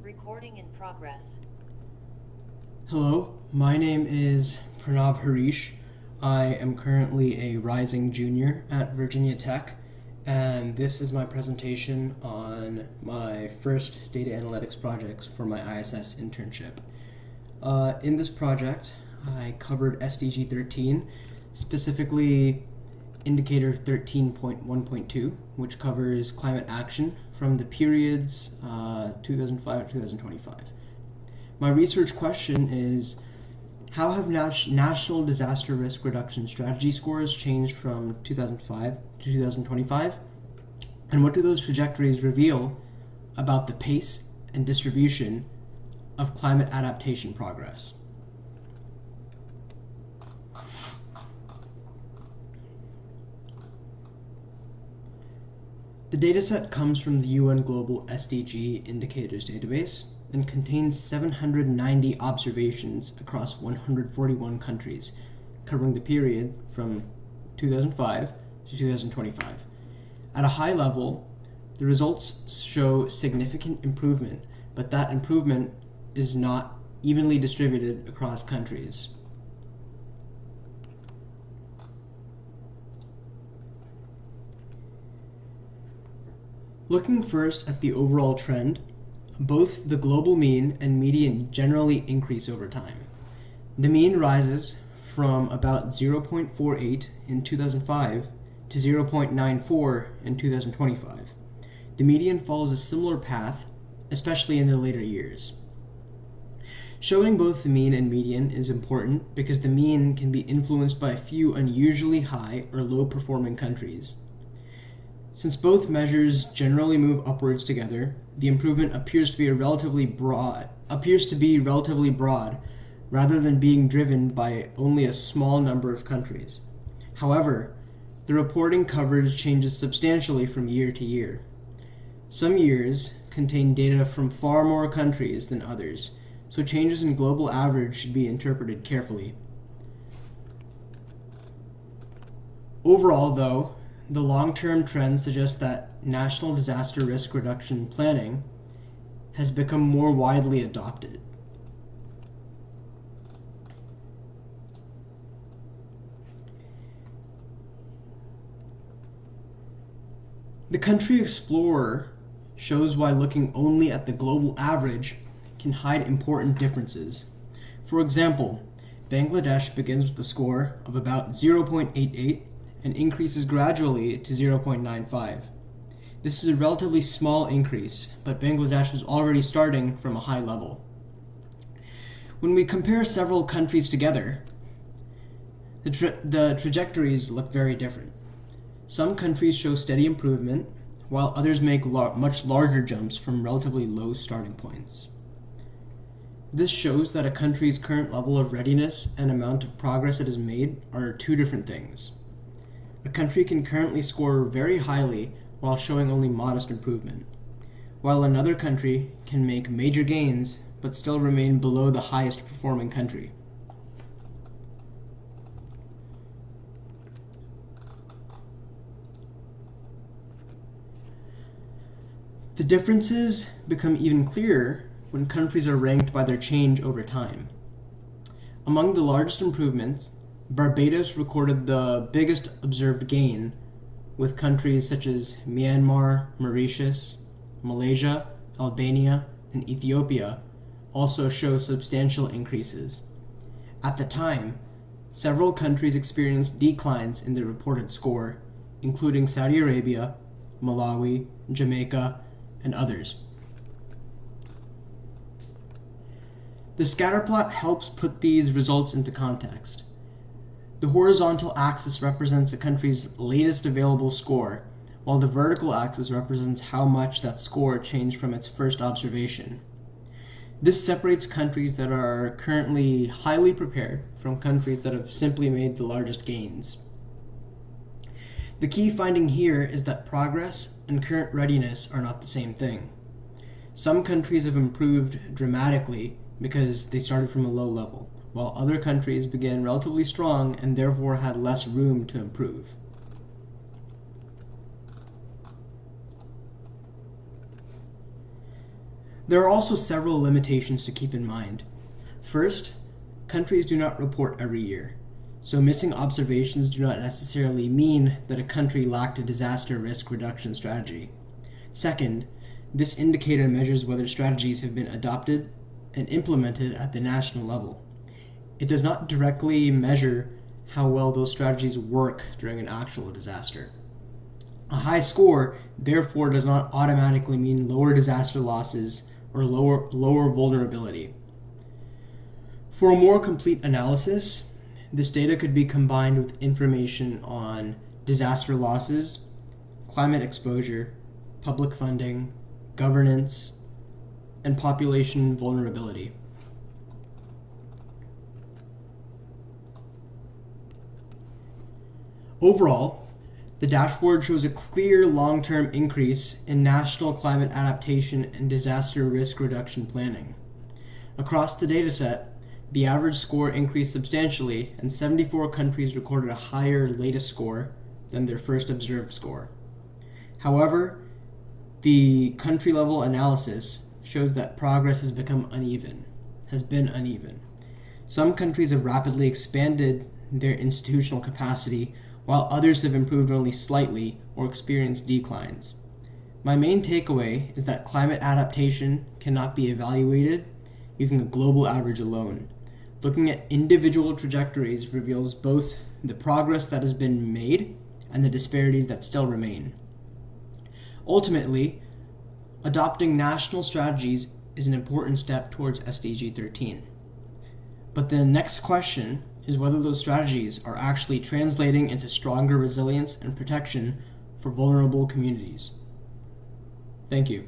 Recording in progress. Hello, my name is Pranav Harish. I am currently a rising junior at Virginia Tech, and this is my presentation on my first data analytics projects for my ISS internship. In this project, I covered SDG 13, specifically indicator 13.1.2, which covers climate action from the periods 2005 to 2025. My research question is, how have national disaster risk reduction strategy scores changed from 2005 to 2025? And what do those trajectories reveal about the pace and distribution of climate adaptation progress? The dataset comes from the UN Global SDG Indicators database and contains 790 observations across 141 countries, covering the period from 2005 to 2025. At a high level, the results show significant improvement, but that improvement is not evenly distributed across countries. Looking first at the overall trend, both the global mean and median generally increase over time. The mean rises from about 0.48 in 2005 to 0.94 in 2025. The median follows a similar path, especially in the later years. Showing both the mean and median is important because the mean can be influenced by a few unusually high or low performing countries. Since both measures generally move upwards together, the improvement appears to be relatively broad, rather than being driven by only a small number of countries. However, the reporting coverage changes substantially from year to year. Some years contain data from far more countries than others, so changes in global average should be interpreted carefully. Overall, though, the long-term trend suggests that national disaster risk reduction planning has become more widely adopted. The Country Explorer shows why looking only at the global average can hide important differences. For example, Bangladesh begins with a score of about 0.88 and increases gradually to 0.95. This is a relatively small increase, but Bangladesh was already starting from a high level. When we compare several countries together, the trajectories look very different. Some countries show steady improvement, while others make much larger jumps from relatively low starting points. This shows that a country's current level of readiness and amount of progress it has made are two different things. A country can currently score very highly while showing only modest improvement, while another country can make major gains but still remain below the highest performing country. The differences become even clearer when countries are ranked by their change over time. Among the largest improvements, Barbados recorded the biggest observed gain, with countries such as Myanmar, Mauritius, Malaysia, Albania, and Ethiopia also show substantial increases. At the time, several countries experienced declines in their reported score, including Saudi Arabia, Malawi, Jamaica, and others. The scatterplot helps put these results into context. The horizontal axis represents a country's latest available score, while the vertical axis represents how much that score changed from its first observation. This separates countries that are currently highly prepared from countries that have simply made the largest gains. The key finding here is that progress and current readiness are not the same thing. Some countries have improved dramatically because they started from a low level, while other countries began relatively strong and therefore had less room to improve. There are also several limitations to keep in mind. First, countries do not report every year, so missing observations do not necessarily mean that a country lacked a disaster risk reduction strategy. Second, this indicator measures whether strategies have been adopted and implemented at the national level. It does not directly measure how well those strategies work during an actual disaster. A high score, therefore, does not automatically mean lower disaster losses or lower vulnerability. For a more complete analysis, this data could be combined with information on disaster losses, climate exposure, public funding, governance, and population vulnerability. Overall, the dashboard shows a clear long-term increase in national climate adaptation and disaster risk reduction planning. Across the dataset, the average score increased substantially, and 74 countries recorded a higher latest score than their first observed score. However, the country-level analysis shows that progress has been uneven. Some countries have rapidly expanded their institutional capacity, while others have improved only slightly or experienced declines. My main takeaway is that climate adaptation cannot be evaluated using a global average alone. Looking at individual trajectories reveals both the progress that has been made and the disparities that still remain. Ultimately, adopting national strategies is an important step towards SDG 13. But the next question is whether those strategies are actually translating into stronger resilience and protection for vulnerable communities. Thank you.